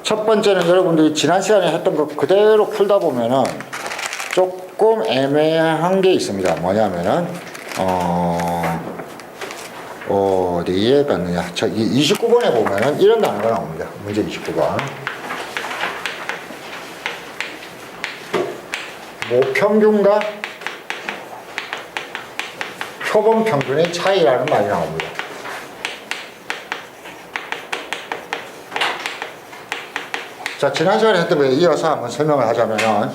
첫 번째는 여러분들이 지난 시간에 했던 거 그대로 풀다 보면은 조금 애매한 게 있습니다. 뭐냐면은 어디에 봤느냐. 저 29번에 보면은 이런 단어가 나옵니다. 문제 29번. 모평균과 표본 평균의 차이라는 말이 나옵니다. 자, 지난 시간에 했던 거에 이어서 한번 설명을 하자면은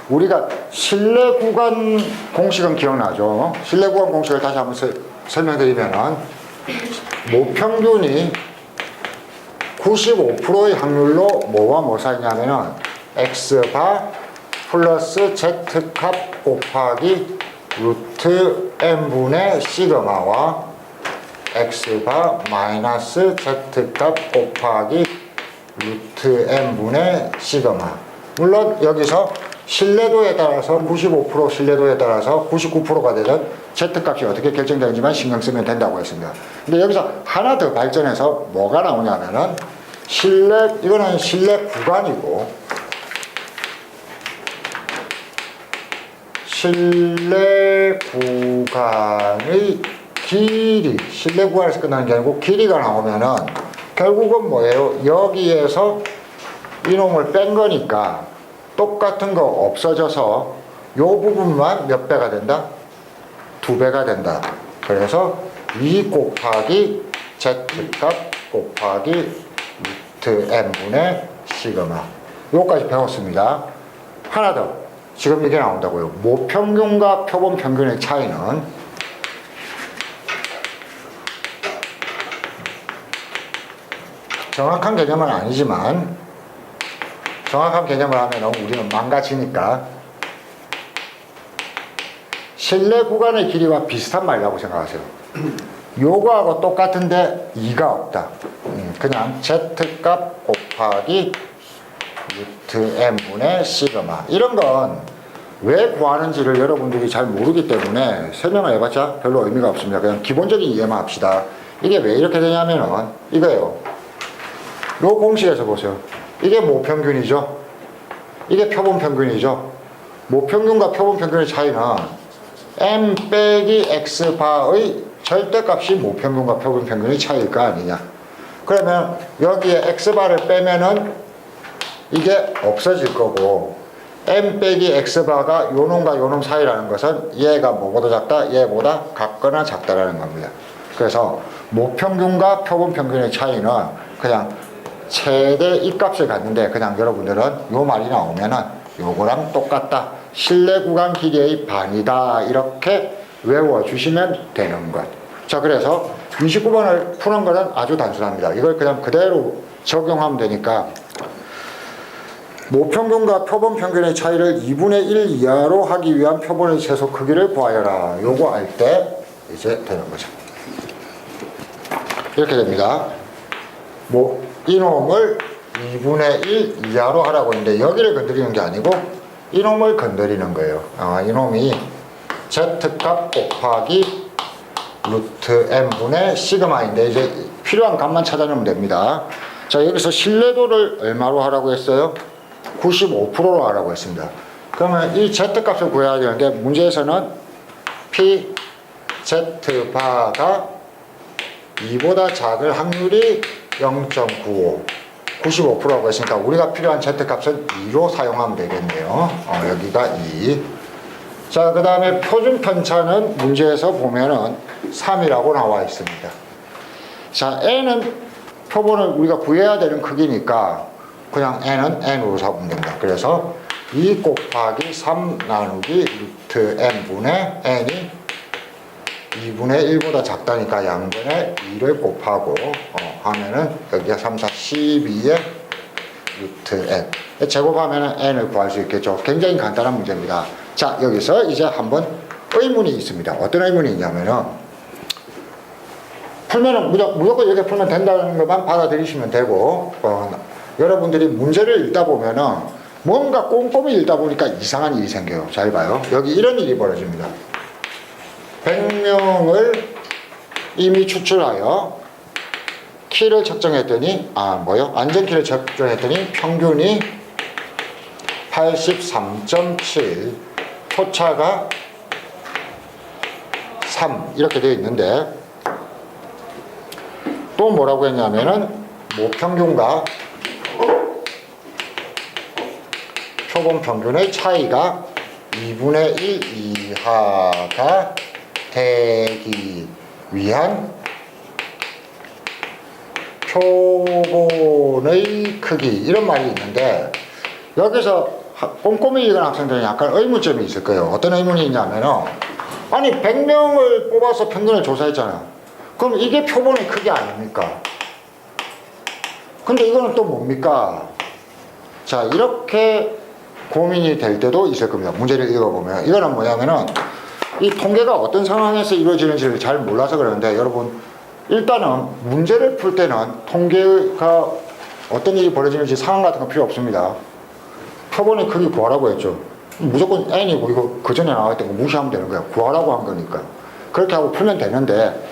우리가 실내 구간 공식은 기억나죠? 실내 구간 공식을 다시 한번 설명드리면은 모평균이 95%의 확률로 뭐와 뭐 사이냐면은 x바 플러스 z값 곱하기 루트 n분의 시그마와 x바 마이너스 z값 곱하기 루트 n분의 시그마. 물론 여기서 신뢰도에 따라서 95% 신뢰도에 따라서 99%가 되는 z값이 어떻게 결정되는지만 신경 쓰면 된다고 했습니다. 근데 여기서 하나 더 발전해서 뭐가 나오냐면은 이거는 신뢰 구간이고 신뢰 구간의 길이, 신뢰 구간에서 끝나는 게 아니고 길이가 나오면은 결국은 뭐예요? 여기에서 이놈을 뺀 거니까 똑같은 거 없어져서 요 부분만 몇 배가 된다? 2배가 된다. 그래서 2 곱하기 z값 곱하기 루트 n분의 시그마. 요까지 배웠습니다. 하나 더. 지금 이게 나온다고요. 모평균과 표본 평균의 차이는 정확한 개념은 아니지만 정확한 개념을 하면 우리는 망가지니까 실내 구간의 길이와 비슷한 말이라고 생각하세요. 요거하고 똑같은데 2가 없다. 그냥 z값 곱하기 루트 n분의 시그마. 이런 건 왜 구하는지를 여러분들이 잘 모르기 때문에 설명을 해봤자 별로 의미가 없습니다. 그냥 기본적인 이해만 합시다. 이게 왜 이렇게 되냐면은 이거예요. 요 공식에서 보세요. 이게 모평균이죠. 이게 표본평균이죠. 모평균과 표본평균의 차이는 m 빼기 x바의 절대값이 모평균과 표본평균의 차이일 거 아니냐. 그러면 여기에 x바를 빼면은 이게 없어질 거고 m 빼기 x바가 요놈과 요놈 사이라는 것은 얘가 뭐보다 작다? 얘보다 같거나 작다라는 겁니다. 그래서 모평균과 표본평균의 차이는 그냥 최대 이 값을 갖는데 그냥 여러분들은 요 말이 나오면은 요거랑 똑같다. 실내 구간 길이의 반이다. 이렇게 외워주시면 되는 것. 자, 그래서 29번을 푸는 거는 아주 단순합니다. 이걸 그냥 그대로 적용하면 되니까 모평균과 표본평균의 차이를 2분의 1 이하로 하기 위한 표본의 최소 크기를 구하여라. 요거 알 때 이제 되는 거죠. 이렇게 됩니다. 이놈을 2분의 1 이하로 하라고 했는데 여기를 건드리는 게 아니고 이놈을 건드리는 거예요. 이놈이 z값 곱하기 루트 n분의 시그마인데 이제 필요한 값만 찾아내면 됩니다. 자, 여기서 신뢰도를 얼마로 하라고 했어요? 95%로 하라고 했습니다. 그러면 이 z값을 구해야 되는데 문제에서는 p z바가 2보다 작을 확률이 0.95 95%라고 했으니까 우리가 필요한 z값은 2로 사용하면 되겠네요. 여기가 2. 자, 그 다음에 표준 편차는 문제에서 보면은 3이라고 나와 있습니다. 자, n은 표본을 우리가 구해야 되는 크기니까 그냥 n은 n으로 잡으면 됩니다. 그래서 2 곱하기 3 나누기 루트 n분의 n이 2분의 1보다 작다니까 양분의 2를 곱하고 하면은 여기가 3, 4, 12의 루트 n 제곱하면은 n을 구할 수 있겠죠. 굉장히 간단한 문제입니다. 자, 여기서 이제 한번 의문이 있습니다. 어떤 의문이 있냐면은 풀면은 무조건 이렇게 풀면 된다는 것만 받아들이시면 되고 여러분들이 문제를 읽다 보면은 뭔가 꼼꼼히 읽다 보니까 이상한 일이 생겨요. 잘 봐요. 여기 이런 일이 벌어집니다. 100명을 이미 추출하여 키를 측정했더니 안전키를 측정했더니 평균이 83.7, 표차가 3 이렇게 되어 있는데, 또 뭐라고 했냐면은 모평균과 표본 평균의 차이가 2분의 1 이하가 되기 위한 표본의 크기, 이런 말이 있는데, 여기서 꼼꼼히 읽은 학생들은 약간 의문점이 있을 거예요. 어떤 의문이 있냐면은, 아니 100명을 뽑아서 평균을 조사했잖아요. 그럼 이게 표본의 크기 아닙니까? 근데 이거는 또 뭡니까? 자, 이렇게 고민이 될 때도 있을 겁니다. 문제를 읽어보면. 이거는 뭐냐면은, 이 통계가 어떤 상황에서 이루어지는지를 잘 몰라서 그러는데, 여러분, 일단은 문제를 풀 때는 통계가 어떤 일이 벌어지는지 상황 같은 거 필요 없습니다. 표본의 크기 구하라고 했죠. 무조건 n이고, 이거 그 전에 나왔던 거 무시하면 되는 거야. 구하라고 한 거니까. 그렇게 하고 풀면 되는데,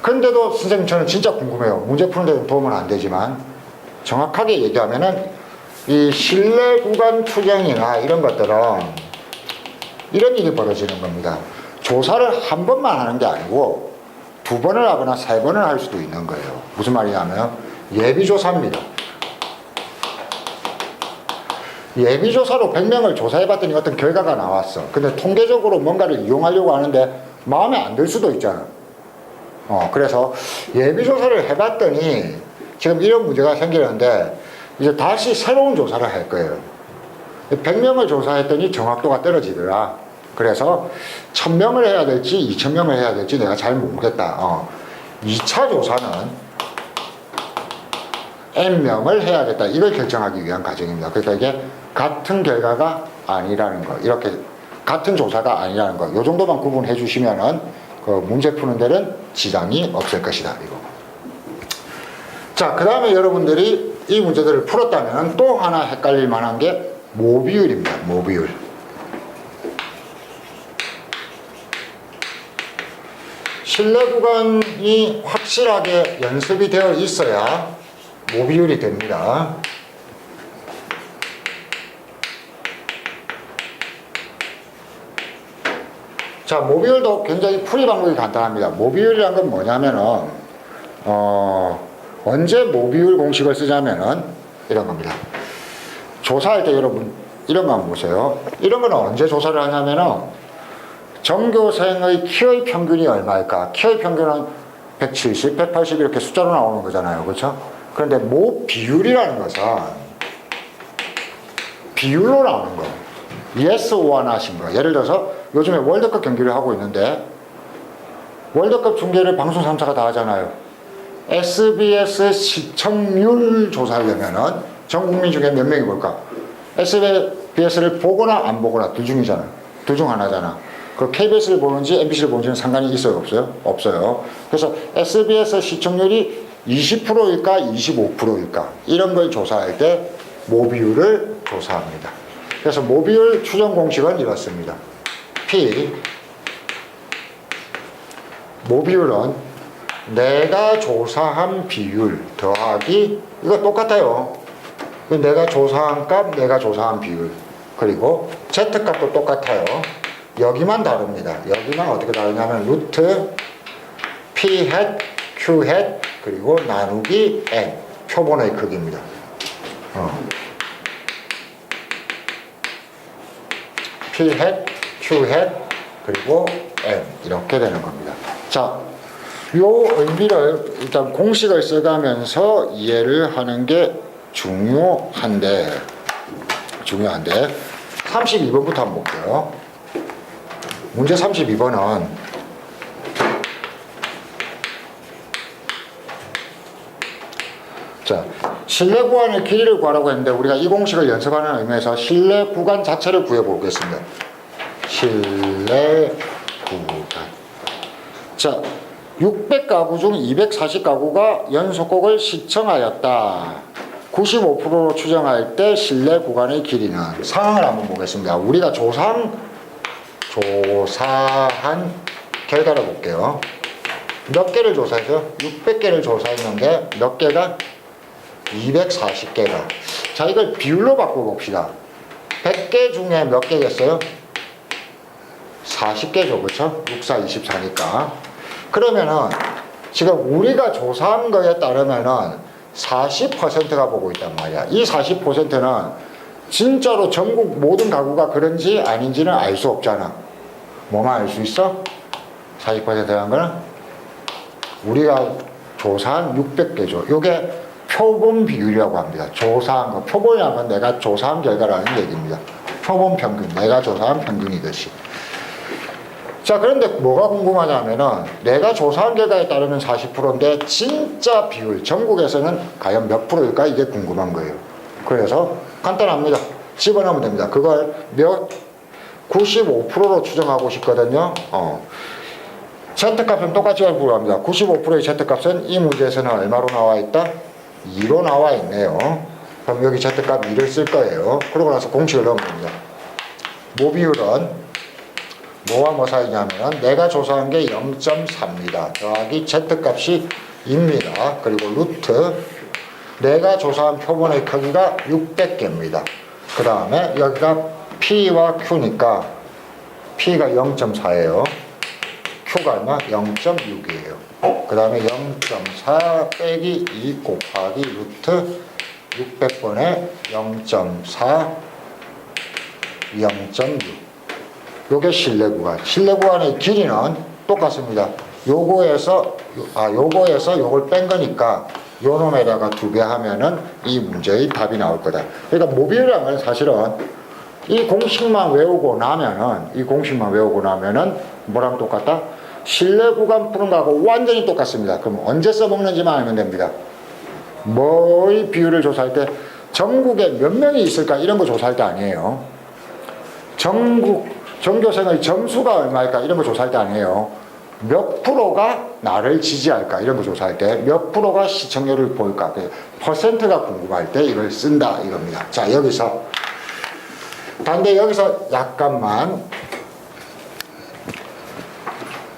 근데도 선생님 저는 진짜 궁금해요. 문제 푸는 데는 도움은 안 되지만, 정확하게 얘기하면은 이 실내 구간 추정이나 이런 것들은 이런 일이 벌어지는 겁니다. 조사를 한 번만 하는 게 아니고 2번을 하거나 3번을 할 수도 있는 거예요. 무슨 말이냐면 예비조사입니다. 예비조사로 100명을 조사해봤더니 어떤 결과가 나왔어. 근데 통계적으로 뭔가를 이용하려고 하는데 마음에 안 들 수도 있잖아. 그래서 예비조사를 해봤더니 지금 이런 문제가 생기는데, 이제 다시 새로운 조사를 할 거예요. 100명을 조사했더니 정확도가 떨어지더라. 그래서 1000명을 해야 될지 2000명을 해야 될지 내가 잘 모르겠다. 2차 조사는 N명을 해야겠다. 이걸 결정하기 위한 과정입니다. 그러니까 이게 같은 결과가 아니라는 거, 이렇게 같은 조사가 아니라는 거, 이 정도만 구분해 주시면은 그 문제 푸는 데는 지장이 없을 것이다. 이거. 자, 그 다음에 여러분들이 이 문제들을 풀었다면 또 하나 헷갈릴 만한 게 모비율입니다. 모비율. 실내 구간이 확실하게 연습이 되어 있어야 모비율이 됩니다. 자, 모비율도 굉장히 풀이 방법이 간단합니다. 모비율이란 건 뭐냐면은, 언제 모비율 공식을 쓰자면은 이런 겁니다. 조사할 때 여러분 이런 거 한번 보세요. 이런 거는 언제 조사를 하냐면은 전교생의 키의 평균이 얼마일까? 키의 평균은 170, 180 이렇게 숫자로 나오는 거잖아요. 그렇죠? 그런데 모 비율이라는 것은 비율로 나오는 거. yes or not인 거. 예를 들어서 요즘에 월드컵 경기를 하고 있는데 월드컵 중계를 방송 3사가 다 하잖아요. SBS 시청률 조사하려면은 전 국민 중에 몇 명이 볼까? SBS를 보거나 안 보거나 둘 중이잖아요. 둘 중 하나잖아. 그 KBS를 보는지 MBC를 보는지는 상관이 있어요, 없어요? 없어요. 그래서 SBS 시청률이 20%일까 25%일까 이런 걸 조사할 때 모비율을 조사합니다. 그래서 모비율 추정 공식은 이렇습니다. P 모비율은 내가 조사한 비율 더하기, 이거 똑같아요. 내가 조사한 값, 내가 조사한 비율, 그리고 Z값도 똑같아요. 여기만 다릅니다. 여기만 어떻게 다르냐면 루트 P hat, Q hat, 그리고 나누기 N, 표본의 크기입니다. P hat, Q hat, 그리고 N, 이렇게 되는 겁니다. 자, 요 의미를 일단 공식을 써가면서 이해를 하는 게 중요한데 32번부터 한번 볼게요. 문제 32번은 자, 실내 구간의 길이를 구하라고 했는데 우리가 이 공식을 연습하는 의미에서 실내 구간 자체를 구해 보겠습니다. 실내 구간. 자, 600가구 중 240가구가 연속곡을 시청하였다. 95%로 추정할 때 실내 구간의 길이는, 상황을 한번 보겠습니다. 우리가 조사한 결과를 볼게요. 몇 개를 조사했어요? 600개를 조사했는데 몇 개가? 240개가. 자, 이걸 비율로 바꿔봅시다. 100개 중에 몇 개겠어요? 40개죠. 그렇죠? 6, 4, 24니까. 그러면은 지금 우리가 조사한 거에 따르면은 40%가 보고 있단 말이야. 이 40%는 진짜로 전국 모든 가구가 그런지 아닌지는 알 수 없잖아. 뭐만 알 수 있어? 40%라는 거는 우리가 조사한 600개죠. 요게 표본 비율이라고 합니다. 조사한 거. 표본이라는 건 내가 조사한 결과라는 얘기입니다. 표본 평균. 내가 조사한 평균이듯이. 자, 그런데 뭐가 궁금하냐면은 내가 조사한 결과에 따르면 40%인데 진짜 비율, 전국에서는 과연 몇 프로일까? 이게 궁금한 거예요. 그래서 간단합니다. 집어넣으면 됩니다. 그걸 95%로 추정하고 싶거든요. Z값은 똑같이 구합니다. 95%의 Z값은 이 문제에서는 얼마로 나와 있다? 2로 나와 있네요. 그럼 여기 Z값 2를 쓸 거예요. 그러고 나서 공식을 넣으면 됩니다. 모비율은 뭐와 뭐 사이냐면 내가 조사한 게 0.4입니다. 더하기 Z값이 2입니다. 그리고 루트 내가 조사한 표본의 크기가 600개입니다. 그 다음에 여기가 P와 Q니까 P가 0.4예요. Q가 얼마? 0.6이에요. 그 다음에 0.4 빼기 2 곱하기 루트 600번에 0.4 0.6 요게 실내 구간. 실내 구간의 길이는 똑같습니다. 요거에서 요걸 뺀 거니까 요 놈에다가 2배 하면은 이 문제의 답이 나올 거다. 그러니까 모비율이라는 건 사실은 이 공식만 외우고 나면은 뭐랑 똑같다? 실내 구간 푸는 거하고 완전히 똑같습니다. 그럼 언제 써먹는지만 알면 됩니다. 뭐의 비율을 조사할 때 전국에 몇 명이 있을까 이런 거 조사할 때 아니에요. 전국 전교생의 점수가 얼마일까 이런 거 조사할 때 아니에요. 몇 프로가 나를 지지할까 이런 거 조사할 때 몇 프로가 시청률을 볼까 퍼센트가 궁금할 때 이걸 쓴다 이겁니다. 자, 여기서 근데 여기서 약간만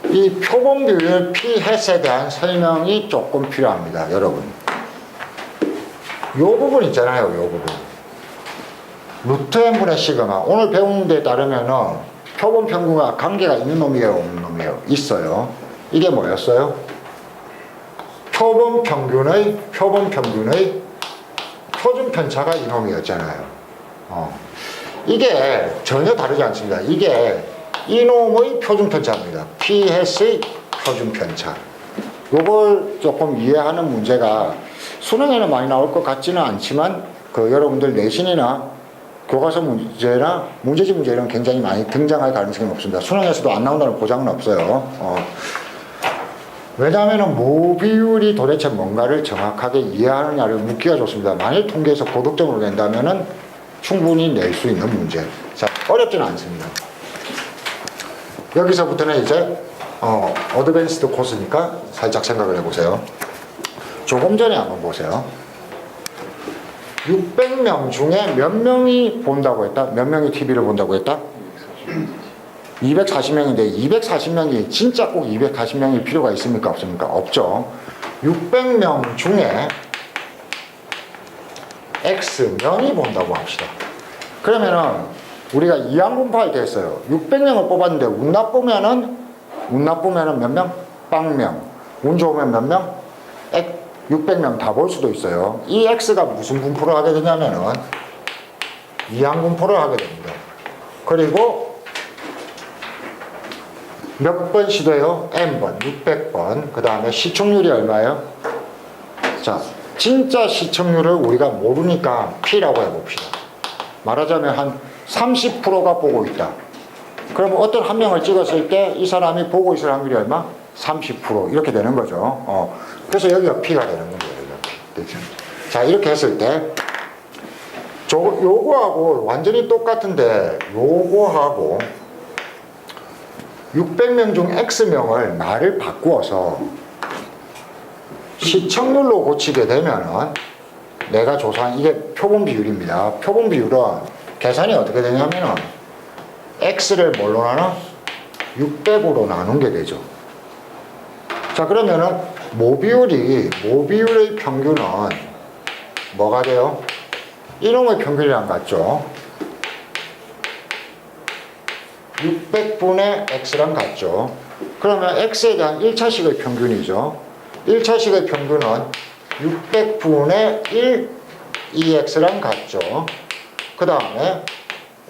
이 표본 비율 P-햇에 대한 설명이 조금 필요합니다. 여러분 요 부분 있잖아요. 요 부분 루트 n분의 시그마 오늘 배운 데 따르면은 표본 평균과 관계가 있는 놈이에요, 없는 놈이에요? 있어요. 이게 뭐였어요? 표본 평균의 표준 편차가 이놈이었잖아요. 이게 전혀 다르지 않습니다. 이게 이놈의 표준 편차입니다. P-햇의 표준 편차. 요걸 조금 이해하는 문제가 수능에는 많이 나올 것 같지는 않지만 여러분들 내신이나 교과서 문제나 문제집 문제는 굉장히 많이 등장할 가능성이 높습니다. 수능에서도 안 나온다는 보장은 없어요. 왜냐하면 모비율이 도대체 뭔가를 정확하게 이해하느냐를 묻기가 좋습니다. 만일 통계에서 고득점으로 낸다면 충분히 낼 수 있는 문제. 자, 어렵지는 않습니다. 여기서부터는 이제 어드밴스드 코스니까 살짝 생각을 해보세요. 조금 전에 한번 보세요. 600명 중에 몇 명이 본다고 했다? 몇 명이 TV를 본다고 했다? 240명인데 240명이 진짜 꼭 240명일 필요가 있습니까? 없습니까? 없죠. 600명 중에 X명이 본다고 합시다. 그러면은 우리가 이항분파할 때 했어요. 600명을 뽑았는데 운 나쁘면은 몇 명? 빵명. 운 좋으면 몇 명? 600명 다 볼 수도 있어요. 이 X가 무슨 분포를 하게 되냐면은 이항분포를 하게 됩니다. 그리고 몇 번 시도해요? N번, 600번. 그 다음에 시청률이 얼마예요? 자, 진짜 시청률을 우리가 모르니까 P라고 해봅시다. 말하자면 한 30%가 보고 있다. 그러면 어떤 한 명을 찍었을 때 이 사람이 보고 있을 확률이 얼마? 30% 이렇게 되는 거죠. 그래서 여기가 P가 되는 거예요. P. 자, 이렇게 했을 때 요거하고 완전히 똑같은데 요거하고 600명 중 X명을 말을 바꾸어서 시청률로 고치게 되면은 내가 조사한 이게 표본 비율입니다. 표본 비율은 계산이 어떻게 되냐면은 X를 뭘로 나눠? 600으로 나눈 게 되죠. 자, 그러면은 모비율의 평균은 뭐가 돼요? 이놈의 평균이랑 같죠? 600분의 x랑 같죠? 그러면 x에 대한 1차식의 평균이죠. 1차식의 평균은 600분의 1 2x랑 같죠. 그 다음에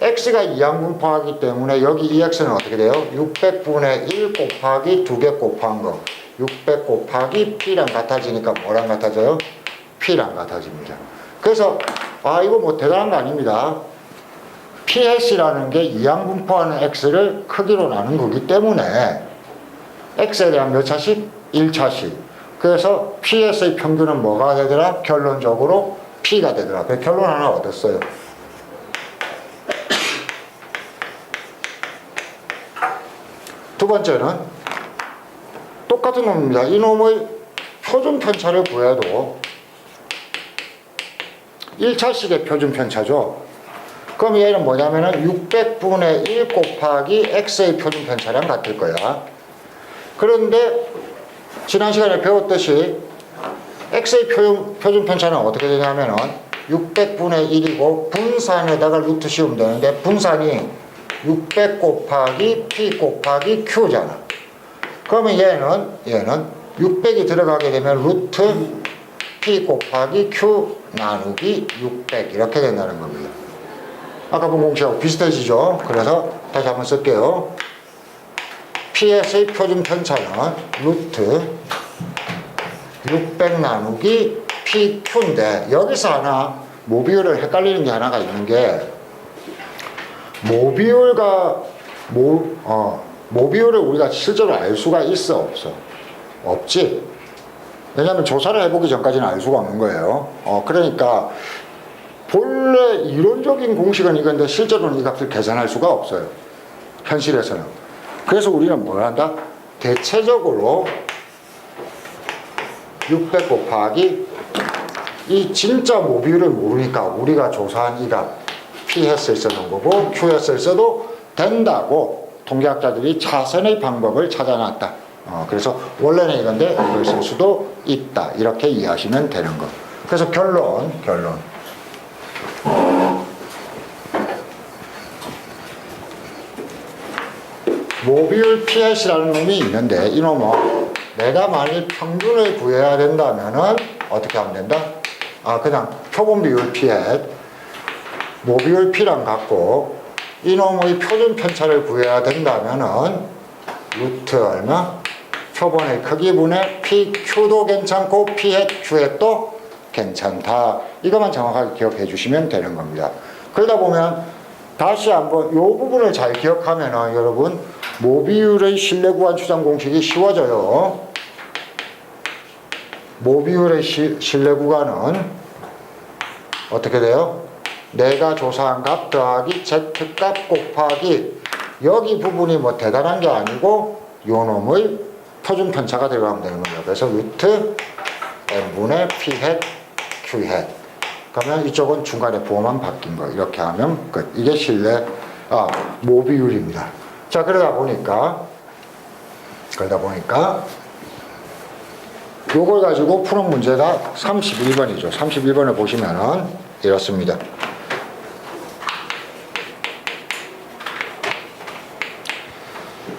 x가 이항분포하기 때문에 여기 2x는 어떻게 돼요? 600분의 1 곱하기 2개 곱한 거 600 곱하기 p랑 같아지니까 뭐랑 같아져요? p랑 같아집니다. 그래서 이거 뭐 대단한 거 아닙니다. PS라는 게 이항분포하는 x를 크기로 나눈 거기 때문에 x에 대한 몇 차식? 1차식. 그래서 PS의 평균은 뭐가 되더라? 결론적으로 P가 되더라. 그래서 결론 하나 얻었어요. 두 번째는 똑같은 놈입니다. 이놈의 표준 편차를 구해도 1차식의 표준 편차죠. 그럼 얘는 뭐냐면은 600분의 1 곱하기 x의 표준 편차랑 같을 거야. 그런데 지난 시간에 배웠듯이 x의 표준 편차는 어떻게 되냐면은 600분의 1이고 분산에다가 루트 씌우면 되는데 분산이 600 곱하기 p 곱하기 q잖아. 그러면 얘는 600이 들어가게 되면 루트 p 곱하기 q 나누기 600 이렇게 된다는 겁니다. 아까 본 공식하고 비슷해지죠. 그래서 다시 한번 쓸게요. PS의 표준 편차는 루트 600 나누기 PQ인데 여기서 하나 모비율을 헷갈리는 게 하나가 있는 게 모비율을 우리가 실제로 알 수가 있어 없어? 없지. 왜냐하면 조사를 해보기 전까지는 알 수가 없는 거예요. 그러니까 본래 이론적인 공식은 이건데 실제로는 이 값을 계산할 수가 없어요. 현실에서는. 그래서 우리는 뭘 한다? 대체적으로 600 곱하기 이 진짜 모비율을 모르니까 우리가 조사한 이 값 P햇을 쓰는 거고 Q햇을 써도 된다고 통계학자들이 차선의 방법을 찾아놨다. 그래서 원래는 이건데 이걸 쓸 수도 있다. 이렇게 이해하시면 되는 거. 그래서 결론. 모비율 P햇이라는 놈이 있는데 이놈은 내가 만일 평균을 구해야 된다면은 어떻게 하면 된다? 그냥 표본 비율 P햇 모비율 P랑 같고 이놈의 표준 편차를 구해야 된다면은 루트 얼마? 표본의 크기분의 PQ도 괜찮고 P햇, Q햇도 괜찮다. 이것만 정확하게 기억해 주시면 되는 겁니다. 그러다 보면 다시 한번 이 부분을 잘 기억하면은 여러분 모비율의 실내 구간 추산 공식이 쉬워져요. 모비율의 실내 구간은 어떻게 돼요? 내가 조사한 값 더하기 Z값 곱하기 여기 부분이 뭐 대단한 게 아니고 요 놈의 표준 편차가 들어가면 되는 겁니다. 그래서 루트 n분의 P햇, Q햇. 그러면 이쪽은 중간에 부호만 바뀐 거 이렇게 하면 끝. 이게 실내 모비율입니다. 자, 그러다 보니까 요걸 가지고 푸는 문제가 31번이죠. 31번을 보시면은 이렇습니다.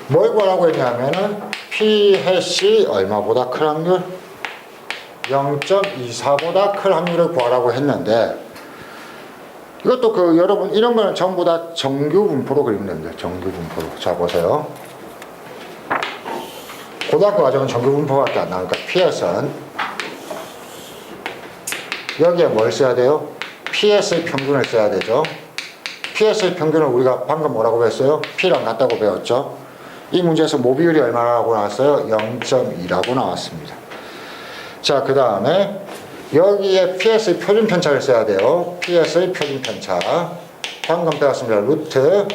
뭘 구하라고 했냐면은 P햇이 얼마보다 큰 확률? 0.24보다 큰 확률을 구하라고 했는데 이것도 여러분 이런 거는 전부 다 정규 분포로 그리면 됩니다. 정규 분포로. 자, 보세요. 고등학교 과정은 정규 분포밖에 안 나오니까 P햇은 여기에 뭘 써야 돼요? PS의 평균을 써야 되죠. PS의 평균을 우리가 방금 뭐라고 배웠어요? P랑 같다고 배웠죠. 이 문제에서 모비율이 얼마라고 나왔어요? 0.2라고 나왔습니다. 자, 그 다음에 여기에 PS의 표준 편차를 써야 돼요. PS의 표준 편차. 방금 배웠습니다. 루트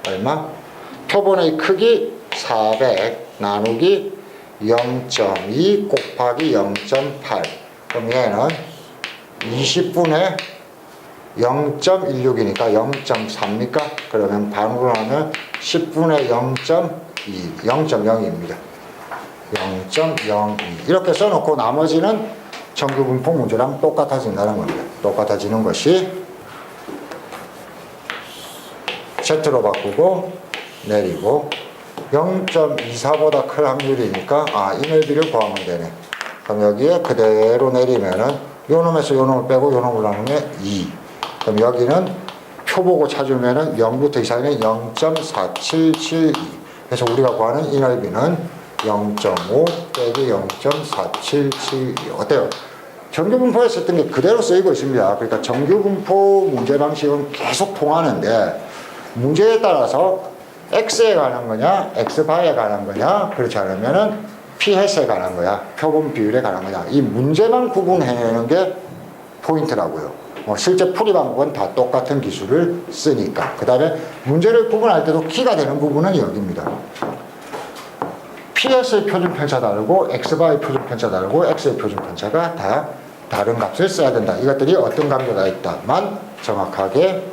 얼마? 표본의 크기 400 나누기 0.2 곱하기 0.8. 그럼 얘는 20분의 0.16이니까 0.3입니까? 그러면 반으로 하면 10분의 0.2, 0.0입니다. 0.02 이렇게 써놓고 나머지는 정규분포 문제랑 똑같아진다는 겁니다. 똑같아지는 것이 Z로 바꾸고 내리고 0.24보다 클 확률이니까 이 넓이를 구하면 되네. 그럼 여기에 그대로 내리면은 요 놈에서 요 놈을 빼고 요 놈을 나누면 2. 그럼 여기는 표 보고 찾으면은 0부터 이상이면 0.4772. 그래서 우리가 구하는 이 넓이는 0.5 빼기 0.4772. 어때요? 정규분포에 썼던 게 그대로 쓰이고 있습니다. 그러니까 정규분포 문제 방식은 계속 통하는데 문제에 따라서 x에 관한 거냐, x바에 관한 거냐, 그렇지 않으면은 p햇에 관한 거야, 표본 비율에 관한 거냐. 이 문제만 구분해내는 게 포인트라고요. 실제 풀이 방법은 다 똑같은 기술을 쓰니까. 그 다음에 문제를 구분할 때도 키가 되는 부분은 여기입니다. ps의 표준 편차 다르고 x바의 표준 편차 다르고 x의 표준 편차가 다 다른 값을 써야 된다. 이것들이 어떤 관계가 있다만 정확하게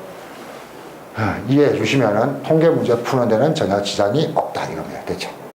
이해해 주시면은 통계 문제 푸는 데는 전혀 지장이 없다 이겁니다. 됐죠?